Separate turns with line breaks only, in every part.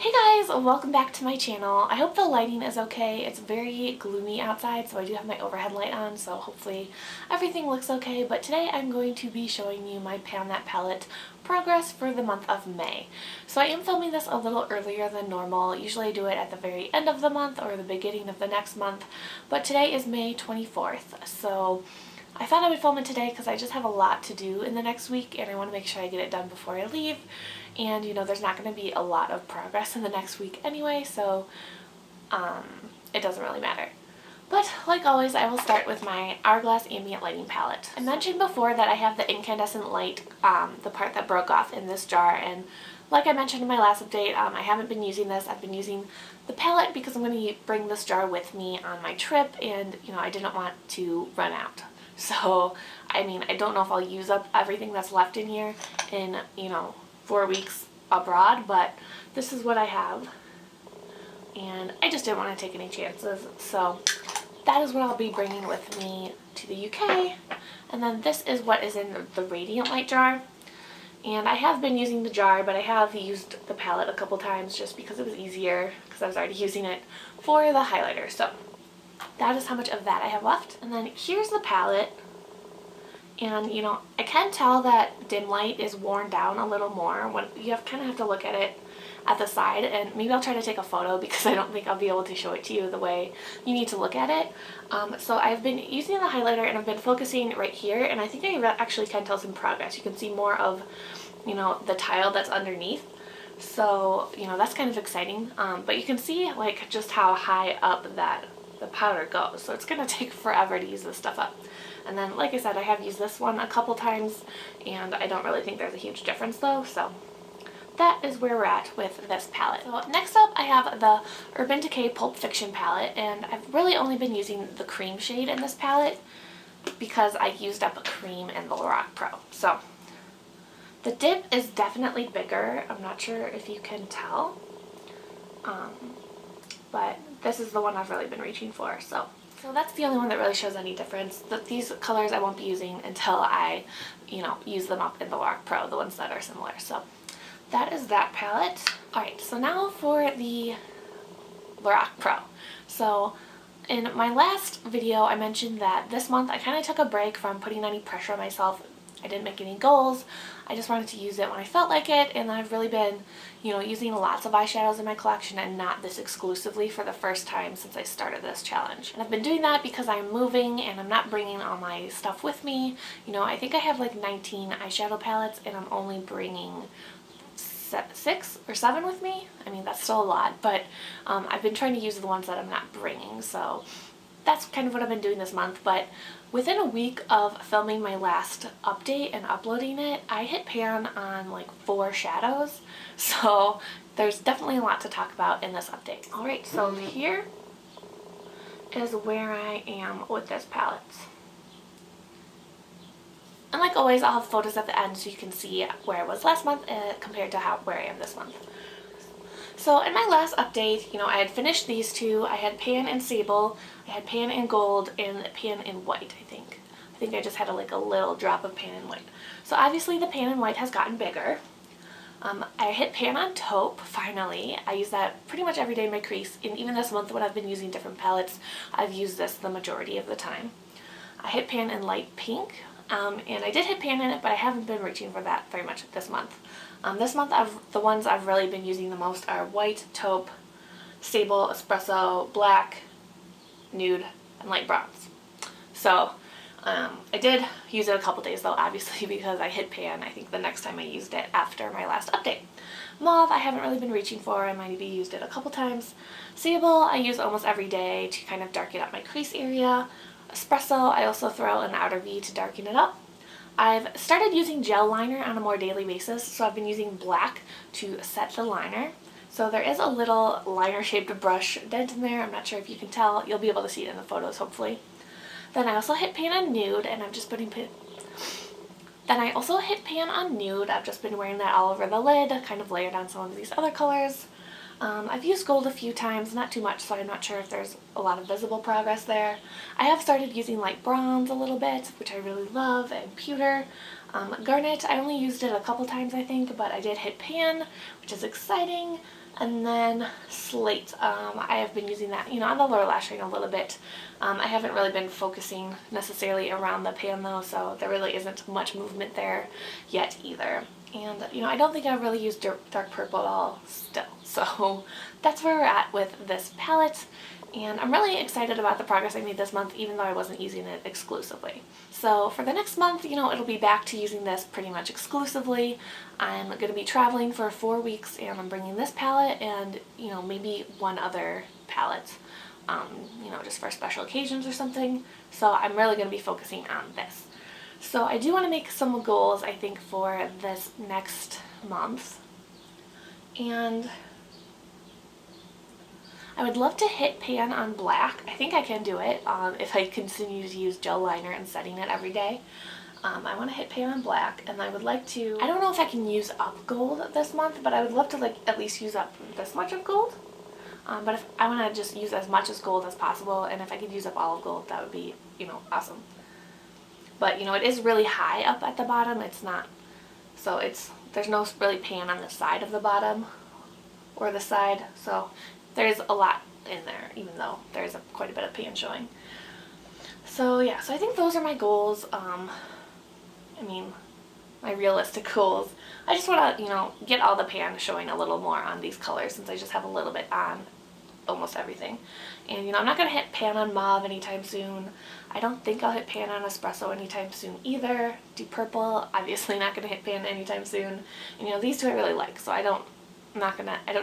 Hey guys, welcome back to my channel. I hope the lighting is okay. It's very gloomy outside, so I do have my overhead light on, so hopefully everything looks okay. But today I'm going to be showing you my Pan That Palette progress for the month of May. So I am filming this a little earlier than normal. Usually I do it at the very end of the month or the beginning of the next month, but today is May 24th, so I thought I would film it today because I just have a lot to do in the next week and I want to make sure I get it done before I leave. And you know, there's not going to be a lot of progress in the next week anyway, so it doesn't really matter. But like always, I will start with my Hourglass Ambient Lighting Palette. I mentioned before that I have the incandescent light, the part that broke off in this jar, and like I mentioned in my last update, I haven't been using this. I've been using the palette because I'm going to bring this jar with me on my trip, and you know, I didn't want to run out. So, I mean, I don't know if I'll use up everything that's left in here in, 4 weeks abroad, but this is what I have. And I just didn't want to take any chances, so that is what I'll be bringing with me to the UK. And then this is what is in the Radiant Light jar. And I have been using the jar, but I have used the palette a couple times just because it was easier, because I was already using it for the highlighter. So that is how much of that I have left. And then here's the palette. And you know, I can tell that dim light is worn down a little more. When you kind of have to look at it at the side, and maybe I'll try to take a photo because I don't think I'll be able to show it to you the way you need to look at it. So I've been using the highlighter and I've been focusing right here, and I think I actually can tell some progress. You can see more of, the tile that's underneath. So, that's kind of exciting. But you can see like just how high up that the powder goes. So it's going to take forever to use this stuff up. And then, like I said, I have used this one a couple times, and I don't really think there's a huge difference though, so that is where we're at with this palette. So next up, I have the Urban Decay Pulp Fiction palette, and I've really only been using the cream shade in this palette because I used up a cream in the Lorac Pro. So the dip is definitely bigger. I'm not sure if you can tell, but this is the one I've really been reaching for. So that's the only one that really shows any difference. These colors I won't be using until I, use them up in the Lorac Pro, the ones that are similar. So that is that palette. Alright, so now for the Lorac Pro. So in my last video I mentioned that this month I kind of took a break from putting any pressure on myself. I didn't make any goals. I just wanted to use it when I felt like it, and I've really been, using lots of eyeshadows in my collection and not this exclusively for the first time since I started this challenge. And I've been doing that because I'm moving and I'm not bringing all my stuff with me. I think I have like 19 eyeshadow palettes and I'm only bringing 6 or 7 with me. I mean, that's still a lot, but I've been trying to use the ones that I'm not bringing, so that's kind of what I've been doing this month. But within a week of filming my last update and uploading it, I hit pan on like 4 shadows, so there's definitely a lot to talk about in this update. Alright, so here is where I am with this palette. And like always, I'll have photos at the end so you can see where I was last month compared to where I am this month. So in my last update, I had finished these two. I had pan in sable, I had pan in gold, and pan in white, I think. I think I just had a little drop of pan in white. So obviously the pan in white has gotten bigger. I hit pan on taupe, finally. I use that pretty much every day in my crease, and even this month when I've been using different palettes, I've used this the majority of the time. I hit pan in light pink, and I did hit pan in it, but I haven't been reaching for that very much this month. This month, the ones I've really been using the most are white, taupe, sable, espresso, black, nude, and light bronze. So I did use it a couple days though, obviously, because I hit pan I think the next time I used it after my last update. Mauve I haven't really been reaching for. I might have used it a couple times. Sable I use almost every day to kind of darken up my crease area. Espresso I also throw an outer V to darken it up. I've started using gel liner on a more daily basis, so I've been using black to set the liner. So there is a little liner-shaped brush dent in there. I'm not sure if you can tell. You'll be able to see it in the photos, hopefully. Then I also hit pan on nude, and I'm just putting Then I also hit pan on nude. I've just been wearing that all over the lid, kind of layered on some of these other colors. I've used gold a few times, not too much, so I'm not sure if there's a lot of visible progress there. I have started using like bronze a little bit, which I really love, and pewter. Garnet, I only used it a couple times I think, but I did hit pan, which is exciting. And then slate, I have been using that, on the lower lash line a little bit. I haven't really been focusing necessarily around the pan though, so there really isn't much movement there yet either. And, I don't think I've really used dark purple at all still. So that's where we're at with this palette. And I'm really excited about the progress I made this month, even though I wasn't using it exclusively. So for the next month, it'll be back to using this pretty much exclusively. I'm going to be traveling for 4 weeks, and I'm bringing this palette and, maybe one other palette, just for special occasions or something. So I'm really going to be focusing on this. So I do want to make some goals, I think, for this next month. And I would love to hit pan on black. I think I can do it if I continue to use gel liner and setting it every day. I want to hit pan on black, and I would like to, I don't know if I can use up gold this month, but I would love to at least use up this much of gold. But if I want to just use as much as gold as possible, and if I could use up all of gold, that would be, awesome. But, it is really high up at the bottom. It's not, so there's no really pan on the side of the bottom or the side, so there's a lot in there, even though there's quite a bit of pan showing. So yeah, so I think those are my goals. My realistic goals. I just want to, get all the pan showing a little more on these colors, since I just have a little bit on almost everything. And, I'm not going to hit pan on mauve anytime soon. I don't think I'll hit pan on espresso anytime soon either. Deep purple, obviously not going to hit pan anytime soon. And, these two I really like, so I don't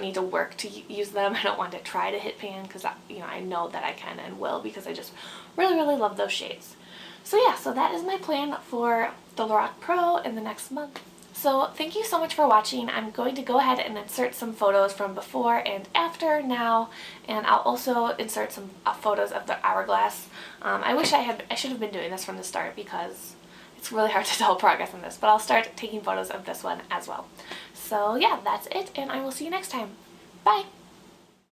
need to work to use them. I don't want to try to hit pan, because, I know that I can and will, because I just really, really love those shades. So yeah, so that is my plan for the Lorac Pro in the next month. So thank you so much for watching. I'm going to go ahead and insert some photos from before and after now, and I'll also insert some photos of the Hourglass. I should have been doing this from the start, because it's really hard to tell progress on this, but I'll start taking photos of this one as well. So yeah, that's it, and I will see you next time. Bye!